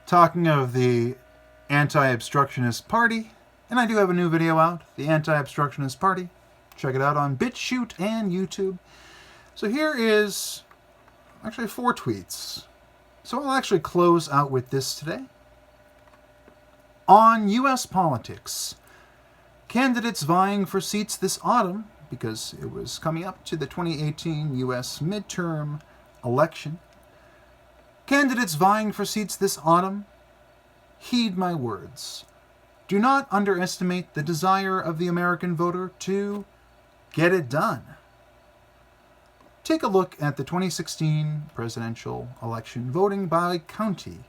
Talking of the Anti-Obstructionist Party, and I do have a new video out, the Anti-Obstructionist Party. Check it out on BitChute and YouTube. So here is actually 4 tweets. So I'll actually close out with this today. On U.S. politics, candidates vying for seats this autumn, because it was coming up to the 2018 U.S. midterm election. Candidates vying for seats this autumn, heed my words. Do not underestimate the desire of the American voter to get it done. Take a look at the 2016 presidential election voting by county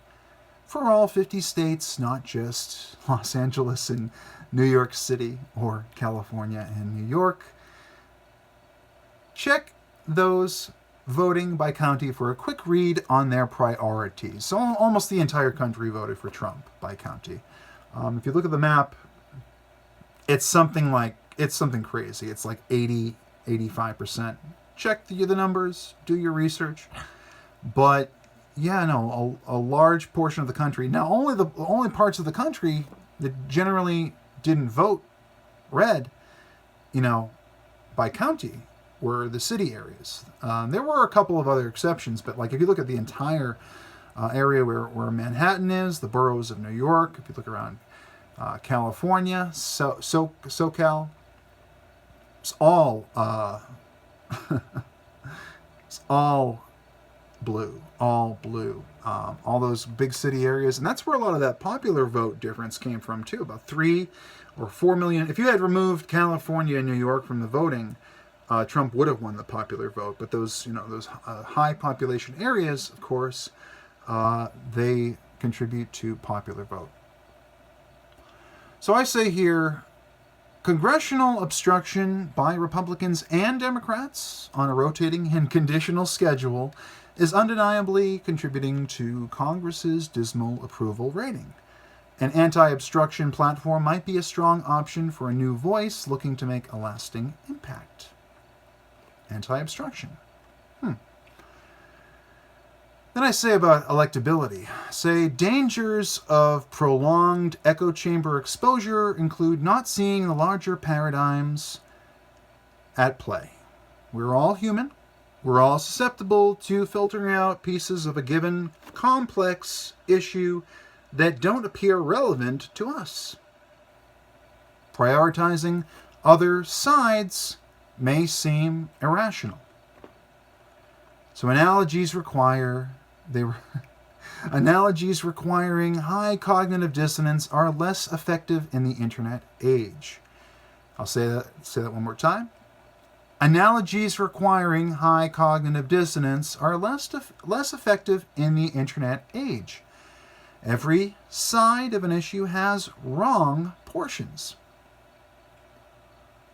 for all 50 states, not just Los Angeles and New York City or California and New York. Check those voting by county for a quick read on their priorities. So almost the entire country voted for Trump by county. If you look at the map, it's something crazy. It's like 80, 85%. Check the numbers, do your research. But yeah, no, a large portion of the country. Now, only parts of the country that generally didn't vote red, by county were the city areas. There were a couple of other exceptions, but like if you look at the entire area where Manhattan is, the boroughs of New York, if you look around California, SoCal, it's all it's all blue, all those big city areas, and that's where a lot of that popular vote difference came from too. About 3 or 4 million. If you had removed California and New York from the voting, Trump would have won the popular vote. But those high population areas, of course, they contribute to popular vote. So I say here, congressional obstruction by Republicans and Democrats on a rotating and conditional schedule is undeniably contributing to Congress's dismal approval rating. An anti-obstruction platform might be a strong option for a new voice looking to make a lasting impact. Anti-obstruction. Then I say about electability. Say dangers of prolonged echo chamber exposure include not seeing the larger paradigms at play. We're all human. We're all susceptible to filtering out pieces of a given complex issue that don't appear relevant to us. Prioritizing other sides may seem irrational. So analogies requiring high cognitive dissonance are less effective in the internet age. I'll say that one more time. Analogies requiring high cognitive dissonance are less effective in the internet age. Every side of an issue has wrong portions.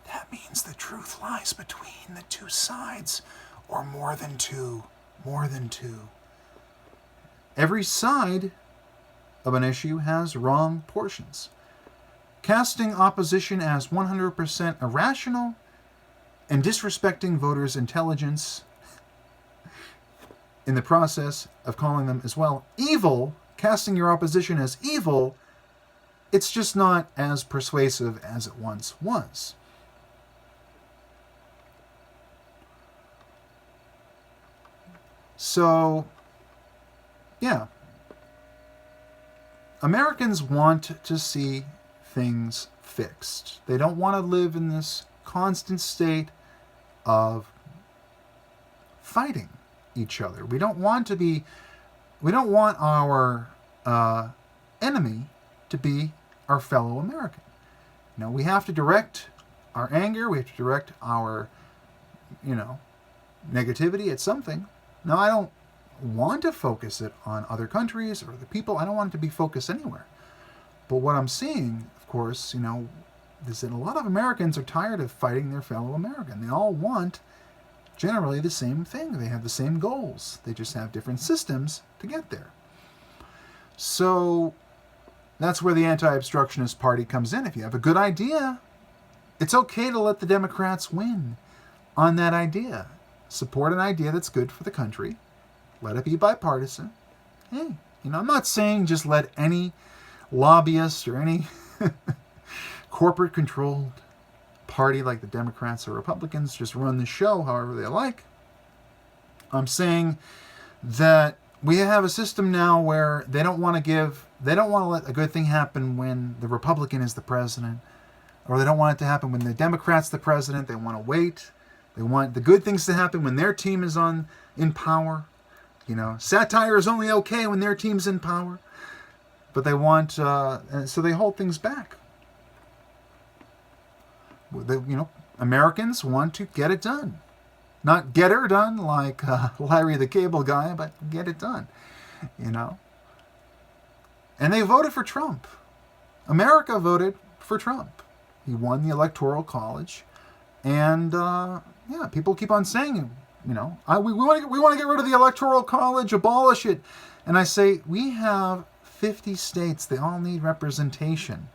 That means the truth lies between the two sides, or more than two. Every side of an issue has wrong portions. Casting opposition as 100% irrational and disrespecting voters' intelligence in the process of calling them as well evil, casting your opposition as evil, it's just not as persuasive as it once was. So, yeah. Americans want to see things fixed. They don't want to live in this constant state of fighting each other. We don't want our enemy to be our fellow American. We have to direct our anger, we have to direct our, negativity at something. Now, I don't want to focus it on other countries or other people. I don't want it to be focused anywhere. But what I'm seeing, of course, is that a lot of Americans are tired of fighting their fellow American. They all want generally the same thing. They have the same goals. They just have different systems to get there. So that's where the Anti-Obstructionist Party comes in. If you have a good idea, it's okay to let the Democrats win on that idea. Support an idea that's good for the country. Let it be bipartisan. Hey, I'm not saying just let any lobbyist or any corporate-controlled party like the Democrats or Republicans just run the show however they like. I'm saying that we have a system now where they don't want to let a good thing happen when the Republican is the president, or they don't want it to happen when the Democrat's the president. They want to wait. They want the good things to happen when their team is in power. Satire is only okay when their team's in power. But they want, so they hold things back. Americans want to get it done. Not get her done like Larry the Cable Guy, but get it done, And they voted for Trump. America voted for Trump. He won the Electoral College. And, people keep on saying, we want to get rid of the Electoral College, abolish it. And I say, we have 50 states. They all need representation.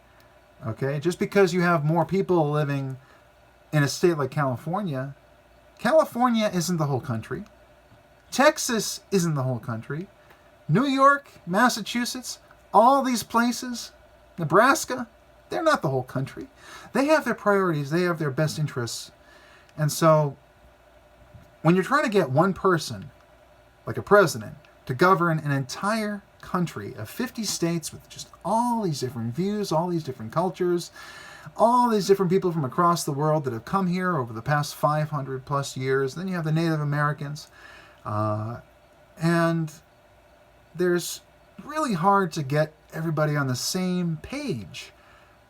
Okay? Just because you have more people living in a state like California isn't the whole country. Texas isn't the whole country. New York, Massachusetts, all these places, Nebraska, they're not the whole country. They have their priorities. They have their best interests. And so when you're trying to get one person, like a president, to govern an entire country of 50 states with just all these different views, all these different cultures, all these different people from across the world that have come here over the past 500 plus years. Then you have the Native Americans. And there's really hard to get everybody on the same page.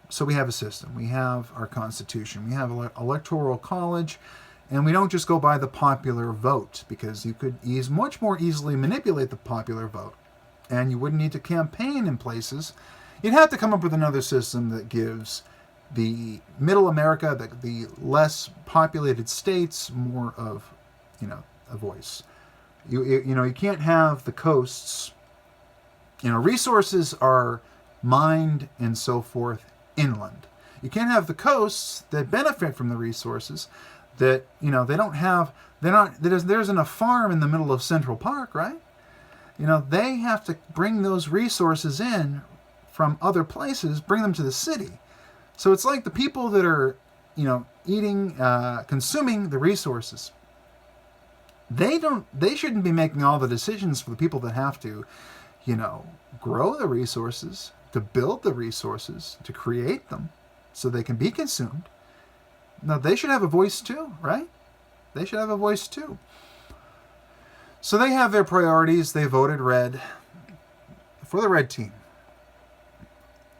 So we have a system. We have our Constitution. We have an Electoral College. And we don't just go by the popular vote, because you could much more easily manipulate the popular vote. And you wouldn't need to campaign in places. You'd have to come up with another system that gives the middle America, the less populated states, more of, a voice. You can't have the coasts. Resources are mined and so forth inland. You can't have the coasts that benefit from the resources that, they don't have, there isn't a farm in the middle of Central Park, right? They have to bring those resources in from other places, bring them to the city. So it's like the people that are, eating, consuming the resources. They shouldn't be making all the decisions for the people that have to, grow the resources, to build the resources, to create them so they can be consumed. No, they should have a voice too, right? They should have a voice too. So they have their priorities. They voted red for the red team.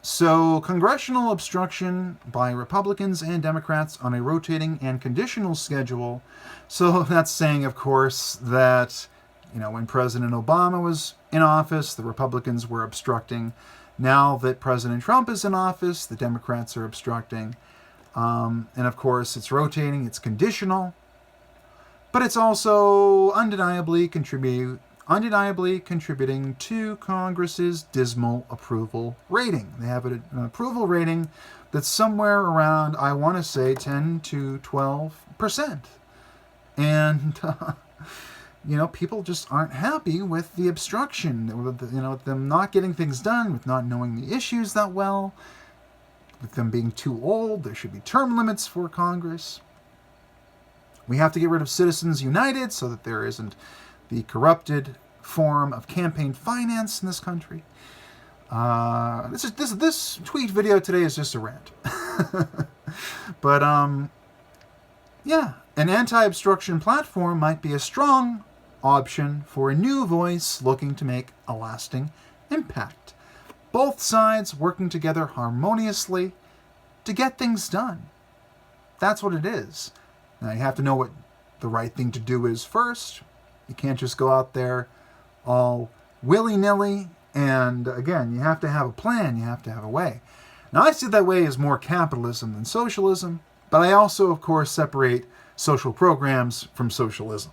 So congressional obstruction by Republicans and Democrats on a rotating and conditional schedule. So that's saying, of course, that, when President Obama was in office, the Republicans were obstructing. Now that President Trump is in office, the Democrats are obstructing. And of course, it's rotating, it's conditional, but it's also undeniably contributing to Congress's dismal approval rating. They have an approval rating that's somewhere around, I want to say, 10 to 12%. And, people just aren't happy with the obstruction, with them not getting things done, with not knowing the issues that well, with them being too old. There should be term limits for Congress. We have to get rid of Citizens United so that there isn't the corrupted form of campaign finance in this country. This tweet video today is just a rant. But, an anti-obstruction platform might be a strong option for a new voice looking to make a lasting impact. Both sides working together harmoniously to get things done. That's what it is. Now, you have to know what the right thing to do is first. You can't just go out there all willy-nilly. And again, you have to have a plan. You have to have a way. Now, I see that way as more capitalism than socialism, but I also, of course, separate social programs from socialism.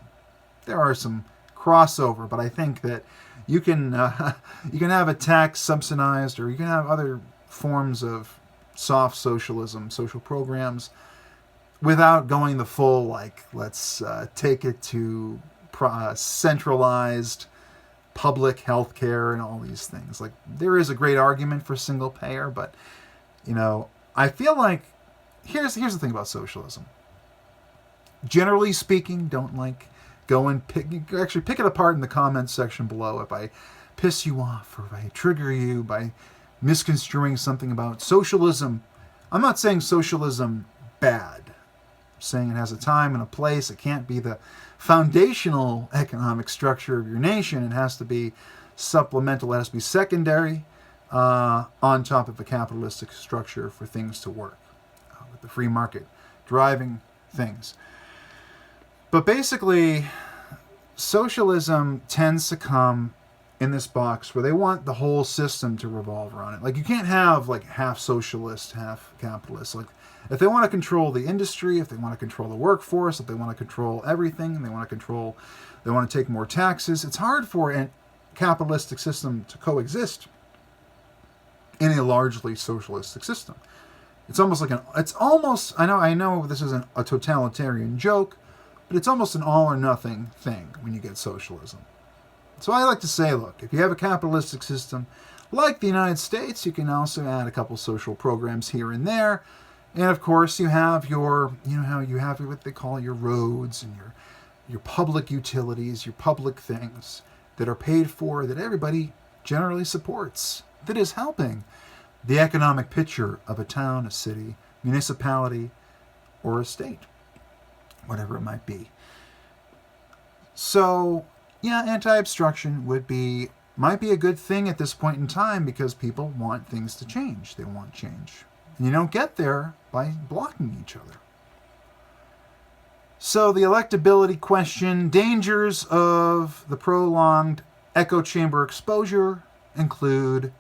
There are some crossover, but I think that you can have a tax subsidized, or you can have other forms of soft socialism, social programs, without going the full, let's take it to centralized public health care and all these things. Like, there is a great argument for single payer, but, I feel like here's the thing about socialism. Generally speaking, don't go and pick it apart in the comments section below if I piss you off or if I trigger you by misconstruing something about socialism. I'm not saying socialism bad. I'm saying it has a time and a place. It can't be the foundational economic structure of your nation. It has to be supplemental. It has to be secondary on top of a capitalistic structure for things to work, with the free market driving things. But basically, socialism tends to come in this box where they want the whole system to revolve around it. Like, you can't have half socialist, half capitalist. Like, if they want to control the industry, if they want to control the workforce, if they want to control everything, they want to take more taxes, it's hard for a capitalistic system to coexist in a largely socialistic system. It's almost I know this isn't a totalitarian joke, but it's almost an all or nothing thing when you get socialism. So I like to say, look, if you have a capitalistic system like the United States, you can also add a couple social programs here and there. And of course, you have what they call your roads and your public utilities, your public things that are paid for, that everybody generally supports, that is helping the economic picture of a town, a city, municipality, or a state, whatever it might be. So, yeah, anti-obstruction might be a good thing at this point in time because people want things to change. They want change. And you don't get there by blocking each other. So the electability question, dangers of the prolonged echo chamber exposure include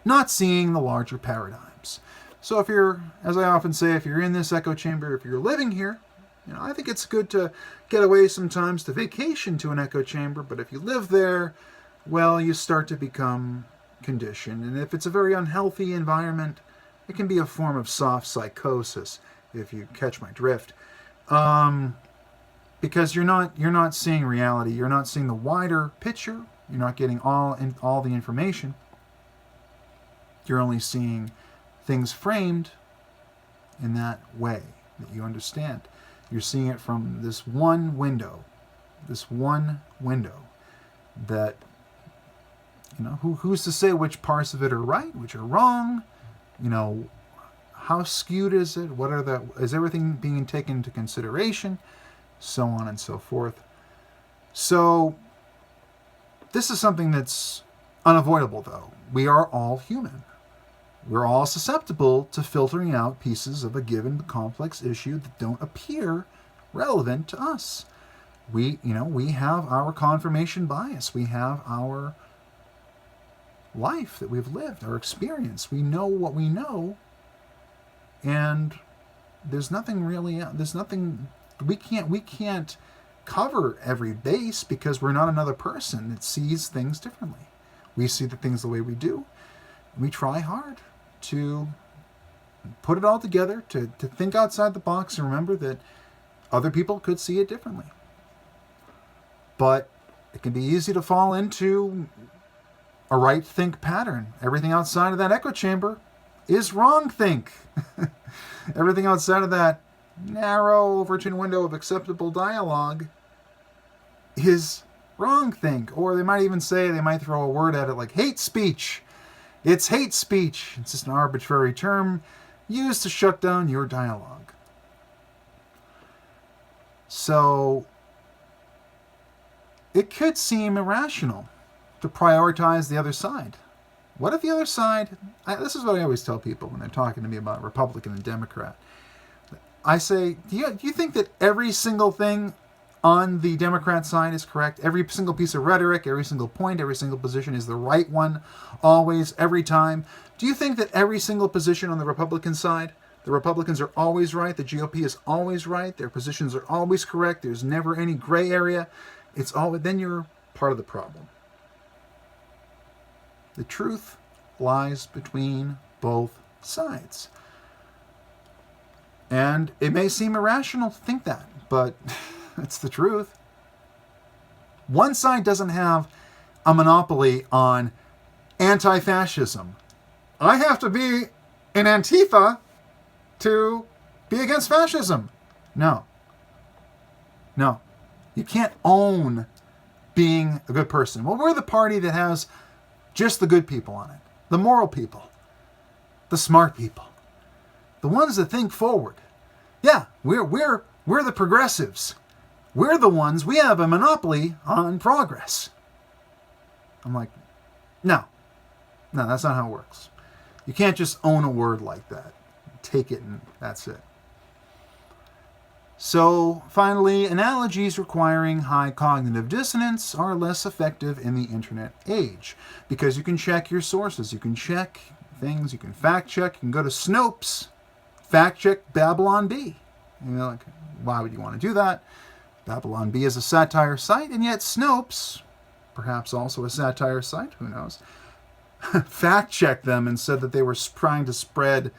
not seeing the larger paradigms. So if you're, as I often say, if you're in this echo chamber, if you're living here, I think it's good to get away sometimes to vacation to an echo chamber, but if you live there, well, you start to become conditioned. And if it's a very unhealthy environment, it can be a form of soft psychosis, if you catch my drift. Because you're not seeing reality, you're not seeing the wider picture, you're not getting all the information. You're only seeing things framed in that way that you understand. You're seeing it from this one window that, who's to say which parts of it are right, which are wrong? How skewed is it? Is everything being taken into consideration? So on and so forth. So this is something that's unavoidable, though. We are all human. We're all susceptible to filtering out pieces of a given complex issue that don't appear relevant to us. We have our confirmation bias. We have our life that we've lived, our experience. We know what we know, and we can't cover every base because we're not another person that sees things differently. We see the things the way we do. We try hard to put it all together, to think outside the box and remember that other people could see it differently. But it can be easy to fall into a right think pattern. Everything outside of that echo chamber is wrong think. Everything outside of that narrow Overton window of acceptable dialogue is wrong think. Or they might throw a word at it like hate speech. It's hate speech. It's just an arbitrary term used to shut down your dialogue. So it could seem irrational to prioritize the other side. What if the other side... this is what I always tell people when they're talking to me about Republican and Democrat. I say, do you think that every single thing on the Democrat side is correct? Every single piece of rhetoric, every single point, every single position is the right one, always, every time? Do you think that every single position on the Republican side, the Republicans are always right, the GOP is always right, their positions are always correct, there's never any gray area? Then you're part of the problem. The truth lies between both sides. And it may seem irrational to think that, but it's the truth. One side doesn't have a monopoly on anti-fascism. I have to be in Antifa to be against fascism. No. No. You can't own being a good person. Well, we're the party that has just the good people on it. The moral people. The smart people. The ones that think forward. Yeah, we're the progressives. We're the ones, we have a monopoly on progress. I'm like, no. No, that's not how it works. You can't just own a word like that. Take it and that's it. So, finally, analogies requiring high cognitive dissonance are less effective in the internet age because you can check your sources, you can check things, you can fact check, you can go to Snopes, fact check Babylon Bee. You know, like, why would you want to do that? Babylon Bee is a satire site, and yet Snopes, perhaps also a satire site, who knows, fact checked them and said that they were trying to spread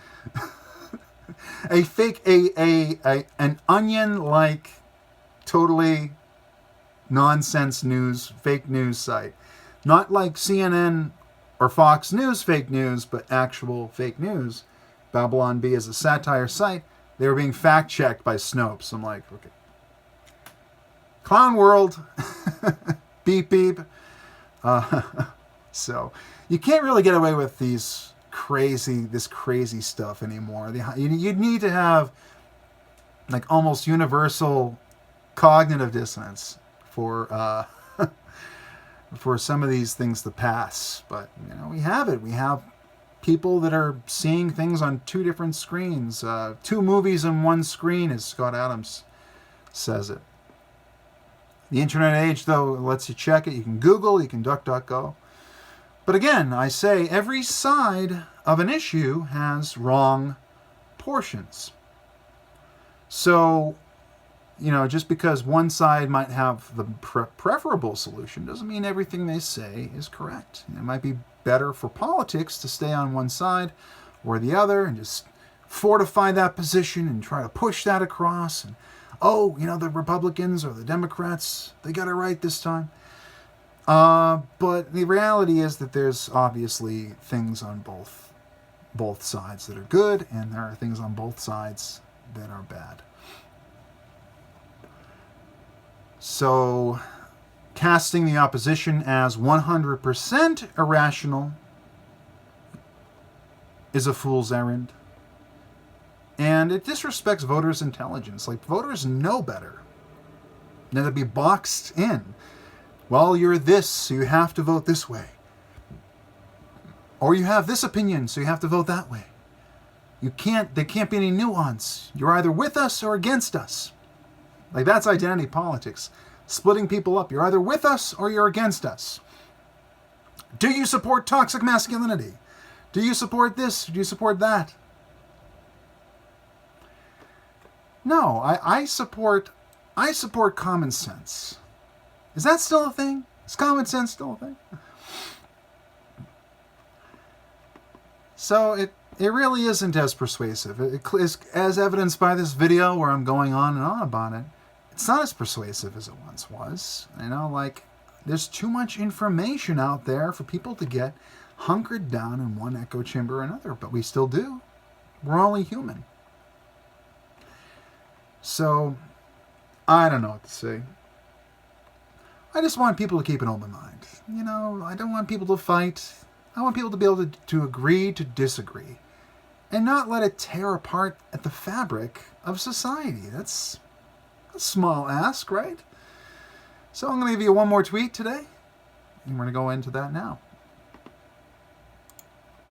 a fake, an onion-like, totally nonsense news, fake news site. Not like CNN or Fox News fake news, but actual fake news. Babylon Bee is a satire site. They were being fact-checked by Snopes. I'm like, okay. Clown world. Beep, beep. So, you can't really get away with this crazy stuff anymore. You'd need to have like almost universal cognitive dissonance for for some of these things to pass. But you know, we have it. We have people that are seeing things on two different screens, two movies on one screen, as Scott Adams says it. The internet age, though, lets you check it. You can Google, you can DuckDuckGo. But again, I say every side of an issue has wrong portions. So, you know, just because one side might have the preferable solution doesn't mean everything they say is correct. It might be better for politics to stay on one side or the other and just fortify that position and try to push that across. And, oh, you know, the Republicans or the Democrats, they got it right this time. But the reality is that there's obviously things on both sides that are good, and there are things on both sides that are bad. So, casting the opposition as 100% irrational is a fool's errand. And it disrespects voters' intelligence. Like, voters know better than to be boxed in. Well, you're this, so you have to vote this way. Or you have this opinion, so you have to vote that way. There can't be any nuance. You're either with us or against us. Like, that's identity politics. Splitting people up. You're either with us or you're against us. Do you support toxic masculinity? Do you support this? Do you support that? No, I support common sense. Is that still a thing? Is common sense still a thing? So it really isn't as persuasive. It is, as evidenced by this video where I'm going on and on about it. It's not as persuasive as it once was. You know, like, there's too much information out there for people to get hunkered down in one echo chamber or another. But we still do. We're only human. So, I don't know what to say. I just want people to keep an open mind. You know, I don't want people to fight. I want people to be able to agree to disagree. And not let it tear apart at the fabric of society. That's a small ask, right? So I'm going to give you one more tweet today. And we're going to go into that now.